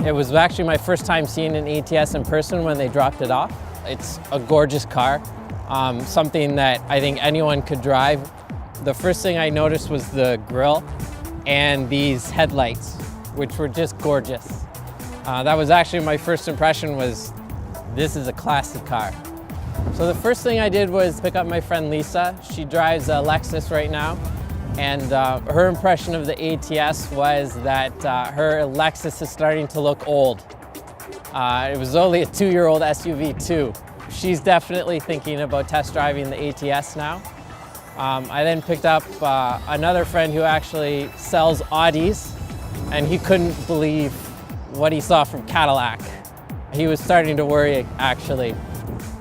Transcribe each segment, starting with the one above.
It was actually my first time seeing an ATS in person when they dropped it off. It's a gorgeous car, something that I think anyone could drive. The first thing I noticed was the grille and these headlights, which were just gorgeous. That was actually my first impression was, this is a classic car. So the first thing I did was pick up my friend Lisa. She drives a Lexus right now. And her impression of the ATS was that her Lexus is starting to look old. It was only a 2-year-old SUV too. She's definitely thinking about test driving the ATS now. I then picked up another friend who actually sells Audis, and he couldn't believe what he saw from Cadillac. He was starting to worry, actually.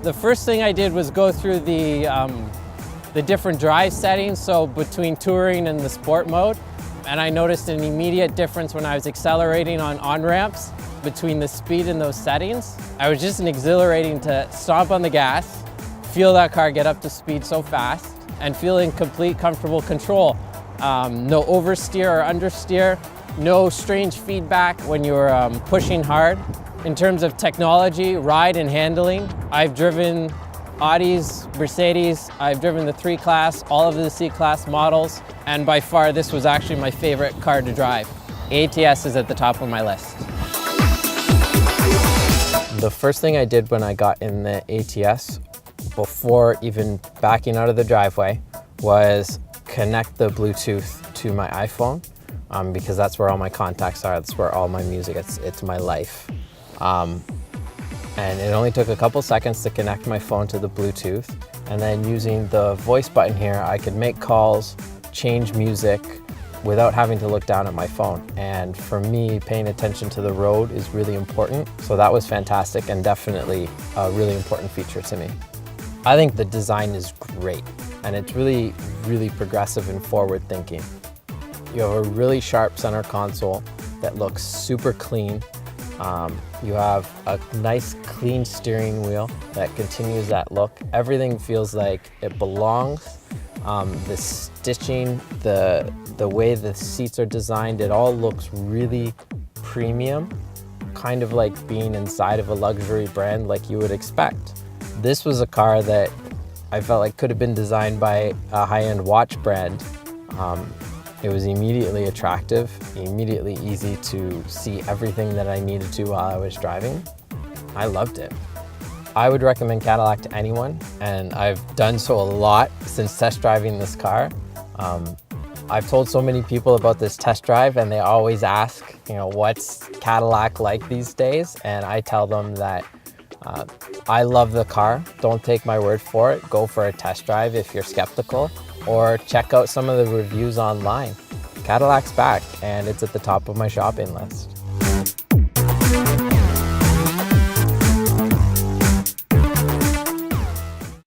The first thing I did was go through the different drive settings, so between touring and the sport mode. And I noticed an immediate difference when I was accelerating on on-ramps between the speed and those settings. It was just exhilarating to stomp on the gas, feel that car get up to speed so fast, and feel in complete comfortable control. No oversteer or understeer, no strange feedback when you're pushing hard. In terms of technology, ride and handling, I've driven Audis, Mercedes, I've driven the 3 Class, all of the C Class models, and by far this was actually my favorite car to drive. ATS is at the top of my list. The first thing I did when I got in the ATS, before even backing out of the driveway, was connect the Bluetooth to my iPhone, because that's where all my contacts are, that's where all my music, it's my life. And it only took a couple seconds to connect my phone to the Bluetooth. And then using the voice button here, I could make calls, change music without having to look down at my phone. And for me, paying attention to the road is really important. So that was fantastic and definitely a really important feature to me. I think the design is great and it's really, really progressive and forward thinking. You have a really sharp center console that looks super clean. You have a nice clean steering wheel that continues that look. Everything feels like it belongs. The stitching, the way the seats are designed, it all looks really premium, kind of like being inside of a luxury brand like you would expect. This was a car that I felt like could have been designed by a high-end watch brand. It was immediately attractive, immediately easy to see everything that I needed to while I was driving. I loved it. I would recommend Cadillac to anyone, and I've done so a lot since test driving this car. I've told so many people about this test drive and they always ask, what's Cadillac like these days? And I tell them that I love the car. Don't take my word for it. Go for a test drive if you're skeptical, or check out some of the reviews online. Cadillac's back and it's at the top of my shopping list.